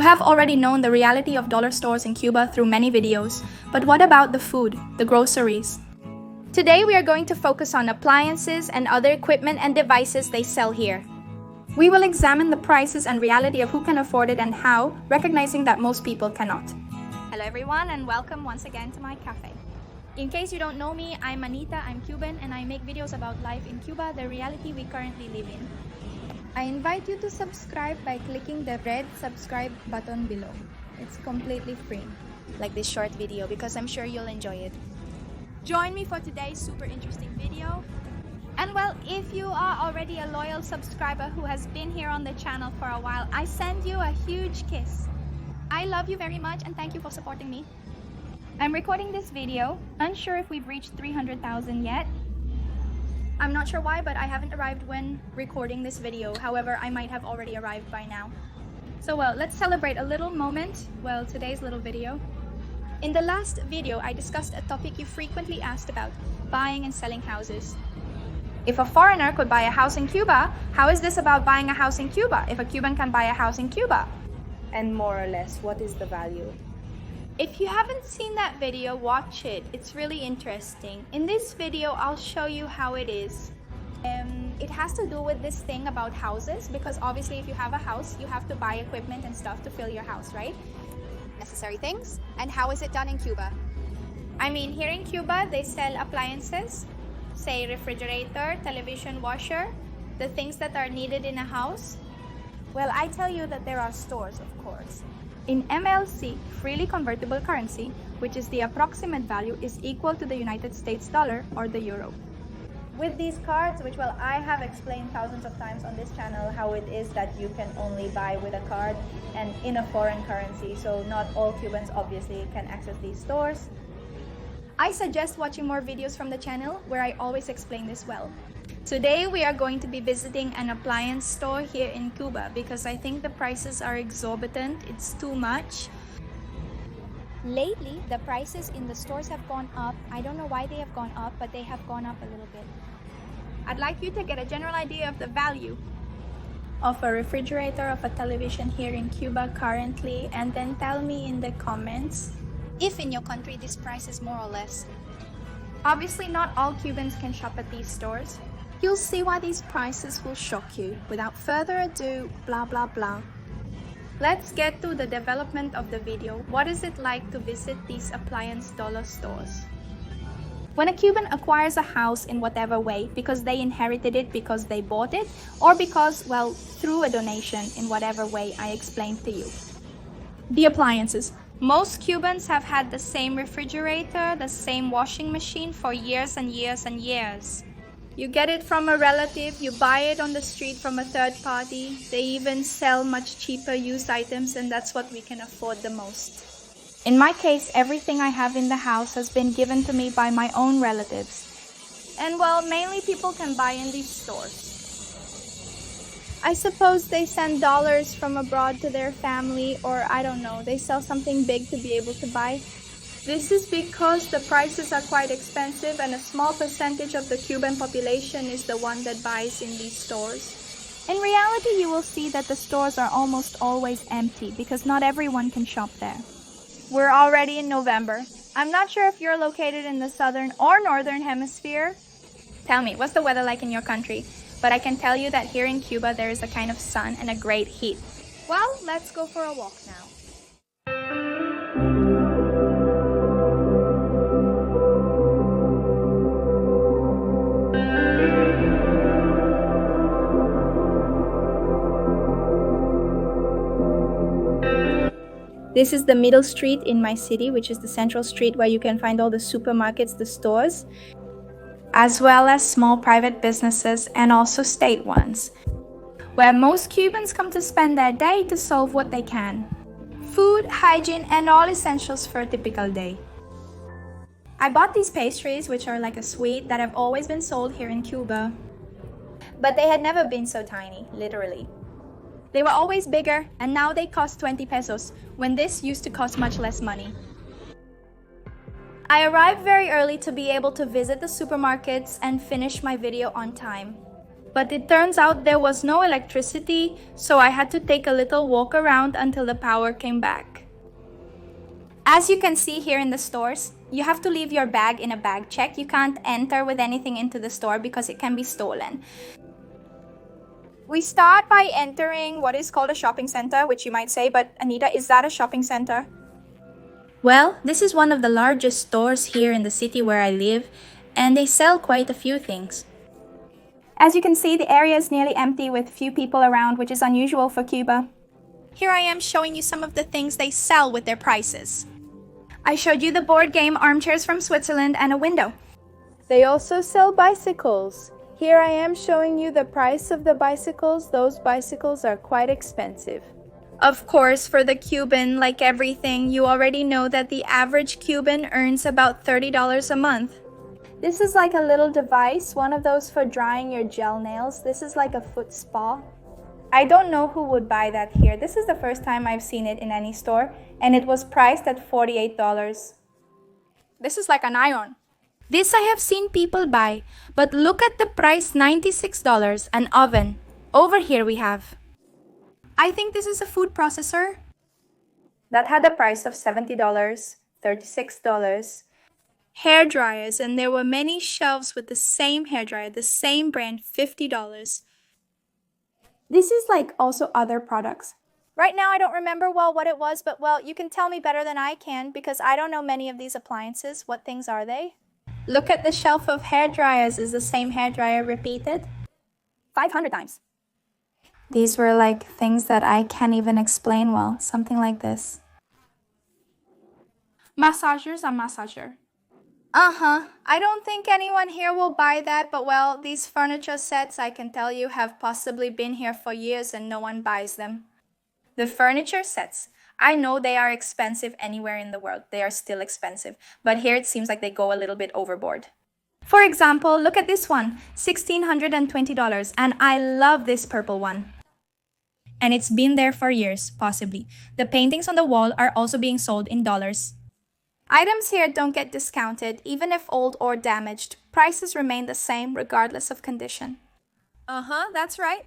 have already known the reality of dollar stores in Cuba through many videos, but what about the food, the groceries? Today we are going to focus on appliances and other equipment and devices they sell here. We will examine the prices and reality of who can afford it and how, recognizing that most people cannot. Hello everyone and welcome once again to my cafe. In case you don't know me, I'm Anita, I'm Cuban, and I make videos about life in Cuba, the reality we currently live in. I invite you to subscribe by clicking the red subscribe button below. It's completely free, like this short video, because I'm sure you'll enjoy it. Join me for today's super interesting video. And well, if you are already a loyal subscriber who has been here on the channel for a while, I send you a huge kiss. I love you very much and thank you for supporting me. I'm recording this video, unsure if we've reached 300,000 yet. I'm not sure why, but I haven't arrived when recording this video. However, I might have already arrived by now. So well, let's celebrate a little moment, well, today's little video. In the last video, I discussed a topic you frequently asked about, buying and selling houses. If a foreigner could buy a house in Cuba, how is this about buying a house in Cuba if a Cuban can buy a house in Cuba? And more or less, what is the value? If you haven't seen that video, watch it. It's really interesting. In this video, I'll show you how it is. It has to do with this thing about houses, because obviously if you have a house, you have to buy equipment and stuff to fill your house, right? Necessary things. And how is it done in Cuba? I mean, here in Cuba, they sell appliances, say refrigerator, television, washer, the things that are needed in a house. Well, I tell you that there are stores, of course. In MLC, freely convertible currency, which is the approximate value, is equal to the United States dollar or the euro. With these cards, which well, I have explained thousands of times on this channel how it is that you can only buy with a card and in a foreign currency, so not all Cubans obviously can access these stores. I suggest watching more videos from the channel where I always explain this well. Today we are going to be visiting an appliance store here in Cuba because I think the prices are exorbitant. It's too much. Lately, the prices in the stores have gone up. I don't know why they have gone up, but they have gone up a little bit. I'd like you to get a general idea of the value of a refrigerator, of a television here in Cuba currently, and then tell me in the comments if in your country this price is more or less. Obviously, not all Cubans can shop at these stores. You'll see why these prices will shock you. Without further ado, blah blah blah. Let's get to the development of the video. What is it like to visit these appliance dollar stores? When a Cuban acquires a house in whatever way, because they inherited it, because they bought it, or because, well, through a donation in whatever way I explained to you. The appliances. Most Cubans have had the same refrigerator, the same washing machine for years and years and years. You get it from a relative, you buy it on the street from a third party. They even sell much cheaper used items, and that's what we can afford the most. In my case, everything I have in the house has been given to me by my own relatives. And well, mainly people can buy in these stores. I suppose they send dollars from abroad to their family, or I don't know, they sell something big to be able to buy. This is because the prices are quite expensive and a small percentage of the Cuban population is the one that buys in these stores. In reality, you will see that the stores are almost always empty because not everyone can shop there. We're already in November. I'm not sure if you're located in the southern or northern hemisphere. Tell me, what's the weather like in your country? But I can tell you that here in Cuba there is a kind of sun and a great heat. Well, let's go for a walk now. This is the middle street in my city, which is the central street where you can find all the supermarkets, the stores, as well as small private businesses and also state ones, where most Cubans come to spend their day to solve what they can. Food, hygiene, and all essentials for a typical day. I bought these pastries, which are like a sweet that have always been sold here in Cuba, but they had never been so tiny, literally. They were always bigger, and now they cost 20 pesos, when this used to cost much less money. I arrived very early to be able to visit the supermarkets and finish my video on time. But it turns out there was no electricity, so I had to take a little walk around until the power came back. As you can see here in the stores, you have to leave your bag in a bag check. You can't enter with anything into the store because it can be stolen. We start by entering what is called a shopping center, which you might say, but Anita, is that a shopping center? Well, this is one of the largest stores here in the city where I live, and they sell quite a few things. As you can see, the area is nearly empty with few people around, which is unusual for Cuba. Here I am showing you some of the things they sell with their prices. I showed you the board game armchairs from Switzerland and a window. They also sell bicycles. Here I am showing you the price of the bicycles. Those bicycles are quite expensive. Of course, for the Cuban, like everything, you already know that the average Cuban earns about $30 a month. This is like a little device, one of those for drying your gel nails. This is like a foot spa. I don't know who would buy that here. This is the first time I've seen it in any store, and it was priced at $48. This is like an iron. This I have seen people buy, but look at the price, $96, an oven. Over here we have. I think this is a food processor. That had a price of $70, $36. Hair dryers, and there were many shelves with the same hair dryer, the same brand, $50. This is like also other products. Right now I don't remember well what it was, but well, you can tell me better than I can because I don't know many of these appliances. What things are they? Look at the shelf of hair dryers. Is the same hair dryer repeated? 500 times. These were like things that I can't even explain well. Something like this. Massagers and massager. I don't think anyone here will buy that, but well, these furniture sets, I can tell you, have possibly been here for years and no one buys them. The furniture sets, I know they are expensive anywhere in the world. They are still expensive, but here it seems like they go a little bit overboard. For example, look at this one, $1,620, and I love this purple one. And it's been there for years, possibly. The paintings on the wall are also being sold in dollars. Items here don't get discounted, even if old or damaged. Prices remain the same regardless of condition. That's right.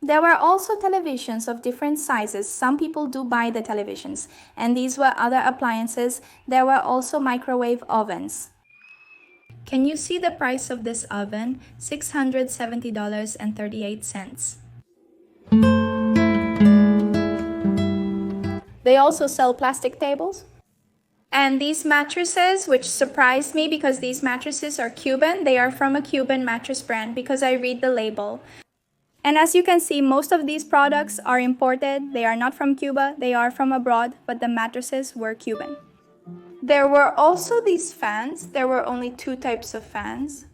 There were also televisions of different sizes. Some people do buy the televisions. And these were other appliances. There were also microwave ovens. Can you see the price of this oven? $670.38. They also sell plastic tables. And these mattresses, which surprised me because these mattresses are Cuban. They are from a Cuban mattress brand because I read the label. And as you can see, most of these products are imported. They are not from Cuba, they are from abroad, but the mattresses were Cuban. There were also these fans. There were only two types of fans.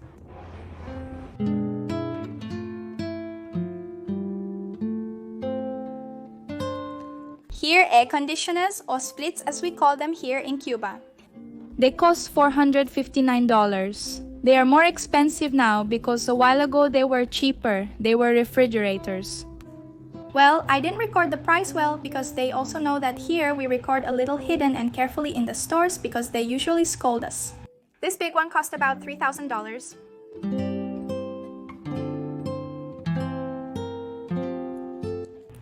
Here, air conditioners, or splits as we call them here in Cuba. They cost $459. They are more expensive now because a while ago they were cheaper. They were refrigerators. Well, I didn't record the price well because they also know that here we record a little hidden and carefully in the stores because they usually scold us. This big one cost about $3,000.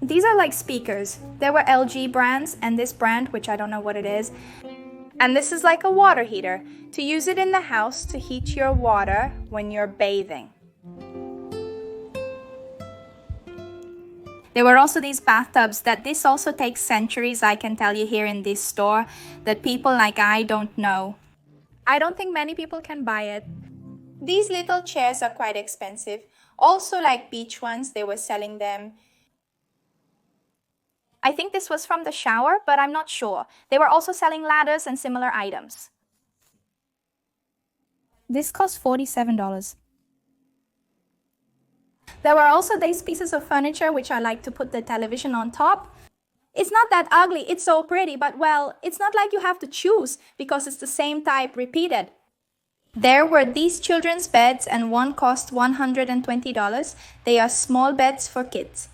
These are like speakers. There were LG brands and this brand, which I don't know what it is. And this is like a water heater, to use it in the house to heat your water when you're bathing. There were also these bathtubs that this also takes centuries, I can tell you here in this store, that people like I don't know. I don't think many people can buy it. These little chairs are quite expensive. Also like beach ones, they were selling them. I think this was from the shower, but I'm not sure. They were also selling ladders and similar items. This cost $47. There were also these pieces of furniture which I like to put the television on top. It's not that ugly, it's so pretty, but well, it's not like you have to choose because it's the same type repeated. There were these children's beds and one cost $120. They are small beds for kids.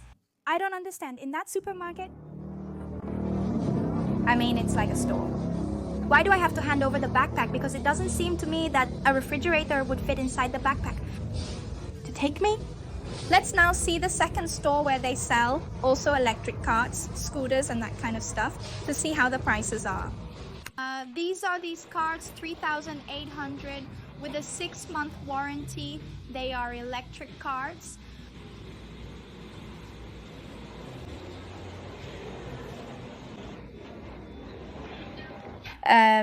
I don't understand. In that supermarket? I mean, it's like a store. Why do I have to hand over the backpack? Because it doesn't seem to me that a refrigerator would fit inside the backpack. To take me? Let's now see the second store where they sell also electric carts, scooters, and that kind of stuff to see how the prices are. These are these carts, 3,800 with a 6-month warranty. They are electric carts.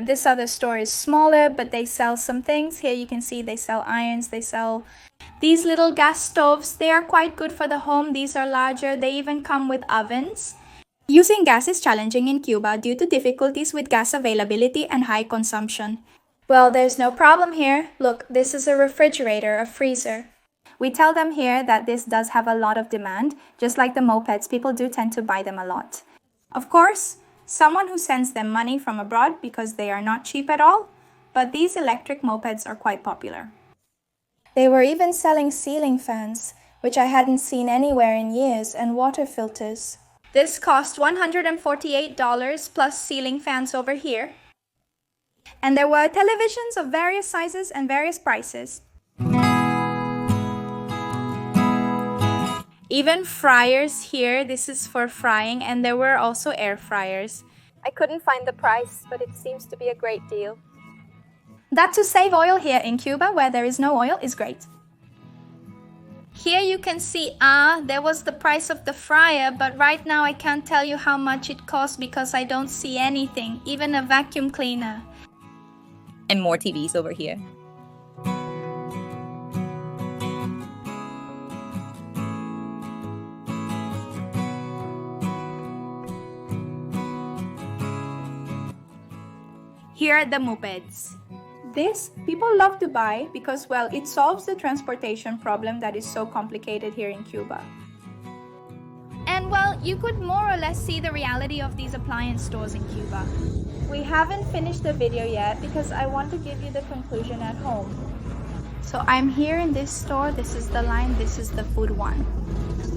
This other store is smaller, but they sell some things. Here you can see they sell irons, they sell these little gas stoves. They are quite good for the home. These are larger. They even come with ovens. Using gas is challenging in Cuba due to difficulties with gas availability and high consumption. Well, there's no problem here. Look, this is a refrigerator, a freezer. We tell them here that this does have a lot of demand. Just like the mopeds, people do tend to buy them a lot. Of course, someone who sends them money from abroad because they are not cheap at all, but these electric mopeds are quite popular. They were even selling ceiling fans, which I hadn't seen anywhere in years, and water filters. This cost $148 plus ceiling fans over here. And there were televisions of various sizes and various prices. Even fryers here, this is for frying, and there were also air fryers. I couldn't find the price, but it seems to be a great deal. That to save oil here in Cuba, where there is no oil, is great. Here you can see, there was the price of the fryer, but right now I can't tell you how much it costs because I don't see anything, even a vacuum cleaner. And more TVs over here. Here are the mopeds. This, people love to buy because, well, it solves the transportation problem that is so complicated here in Cuba. And, well, you could more or less see the reality of these appliance stores in Cuba. We haven't finished the video yet because I want to give you the conclusion at home. So I'm here in this store. This is the line. This is the food one.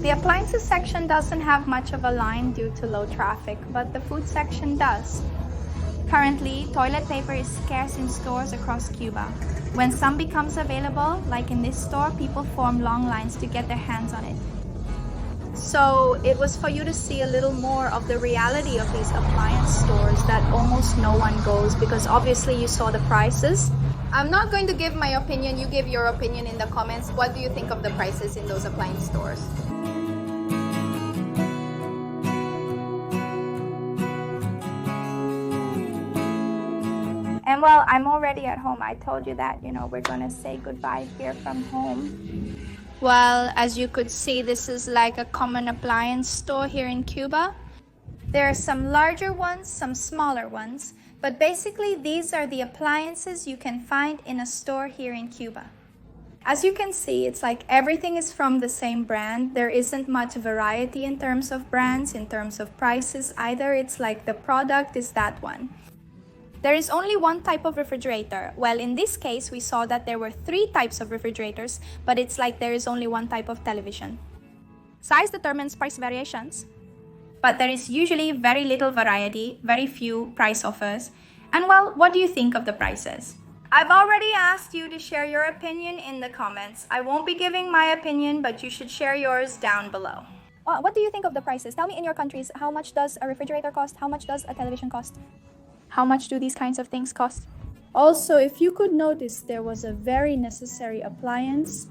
The appliances section doesn't have much of a line due to low traffic, but the food section does. Currently, toilet paper is scarce in stores across Cuba. When some becomes available, like in this store, people form long lines to get their hands on it. So it was for you to see a little more of the reality of these appliance stores that almost no one goes, because obviously you saw the prices. I'm not going to give my opinion. You give your opinion in the comments. What do you think of the prices in those appliance stores? And well, I'm already at home. I told you that, we're gonna say goodbye here from home. Well, as you could see, this is like a common appliance store here in Cuba. There are some larger ones, some smaller ones, but basically these are the appliances you can find in a store here in Cuba. As you can see, it's like everything is from the same brand. There isn't much variety in terms of brands, in terms of prices either. It's like the product is that one. There is only one type of refrigerator. Well, in this case, we saw that there were 3 types of refrigerators, but it's like there is only one type of television. Size determines price variations, but there is usually very little variety, very few price offers. And well, what do you think of the prices? I've already asked you to share your opinion in the comments. I won't be giving my opinion, but you should share yours down below. What do you think of the prices? Tell me in your countries, how much does a refrigerator cost? How much does a television cost? How much do these kinds of things cost? Also, if you could notice, there was a very necessary appliance,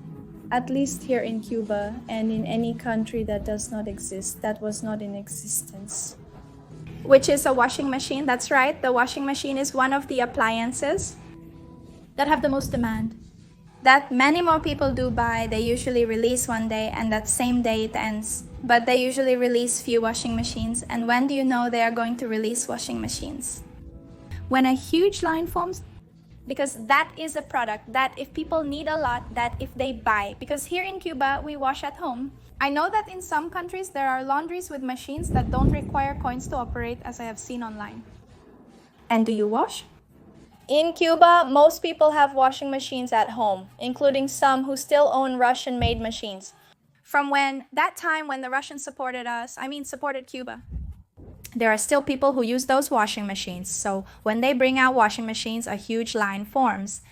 at least here in Cuba and in any country that does not exist, that was not in existence. Which is a washing machine. That's right. The washing machine is one of the appliances that have the most demand. That many more people do buy. They usually release one day and that same day it ends. But they usually release few washing machines. And when do you know they are going to release washing machines? When a huge line forms, because that is a product that if people need a lot, that if they buy, because here in Cuba, we wash at home. I know that in some countries, there are laundries with machines that don't require coins to operate, as I have seen online. And do you wash? In Cuba, most people have washing machines at home, including some who still own Russian-made machines. From that time when the Russians supported Cuba. There are still people who use those washing machines. So when they bring out washing machines, a huge line forms.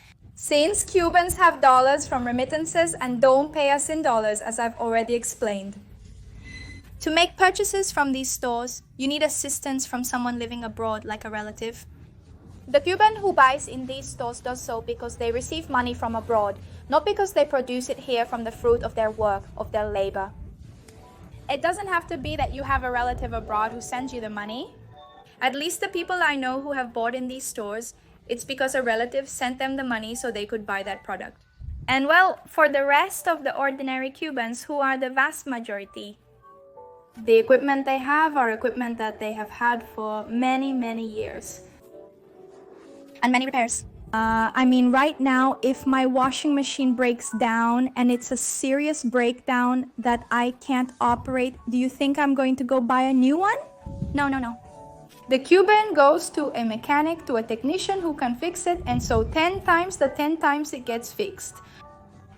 Since Cubans have dollars from remittances and don't pay us in dollars, as I've already explained. To make purchases from these stores, you need assistance from someone living abroad, like a relative. The Cuban who buys in these stores does so because they receive money from abroad, not because they produce it here from the fruit of their work, of their labor. It doesn't have to be that you have a relative abroad who sends you the money. At least the people I know who have bought in these stores, it's because a relative sent them the money so they could buy that product. And well, for the rest of the ordinary Cubans, who are the vast majority, the equipment they have are equipment that they have had for many, many years. And many repairs. Right now, if my washing machine breaks down and it's a serious breakdown that I can't operate, do you think I'm going to go buy a new one? No. The Cuban goes to a mechanic, to a technician who can fix it, and so 10 times it gets fixed.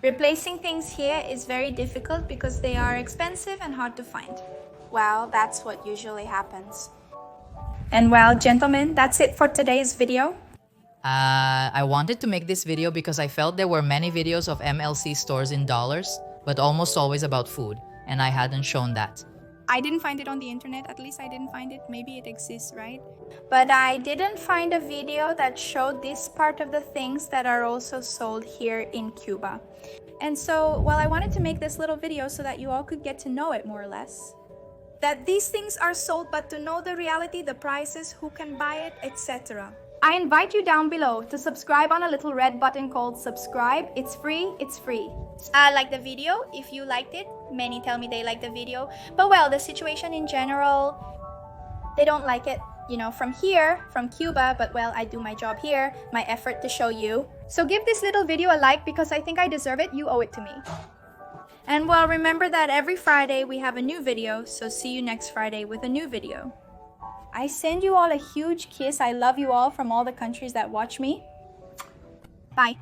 Replacing things here is very difficult because they are expensive and hard to find. Well, that's what usually happens. And well, gentlemen, that's it for today's video. I wanted to make this video because I felt there were many videos of MLC stores in dollars, but almost always about food, and I hadn't shown that. I didn't find it on the internet, at least I didn't find it. Maybe it exists, right? But I didn't find a video that showed this part of the things that are also sold here in Cuba. And so, well, I wanted to make this little video so that you all could get to know it more or less. That these things are sold, but to know the reality, the prices, who can buy it, etc. I invite you down below to subscribe on a little red button called subscribe. It's free. Like the video if you liked it. Many tell me they like the video. But well, the situation in general, they don't like it. From here, from Cuba, but well, I do my job here, my effort to show you. So give this little video a like because I think I deserve it. You owe it to me. And well, remember that every Friday we have a new video. So see you next Friday with a new video. I send you all a huge kiss. I love you all from all the countries that watch me. Bye.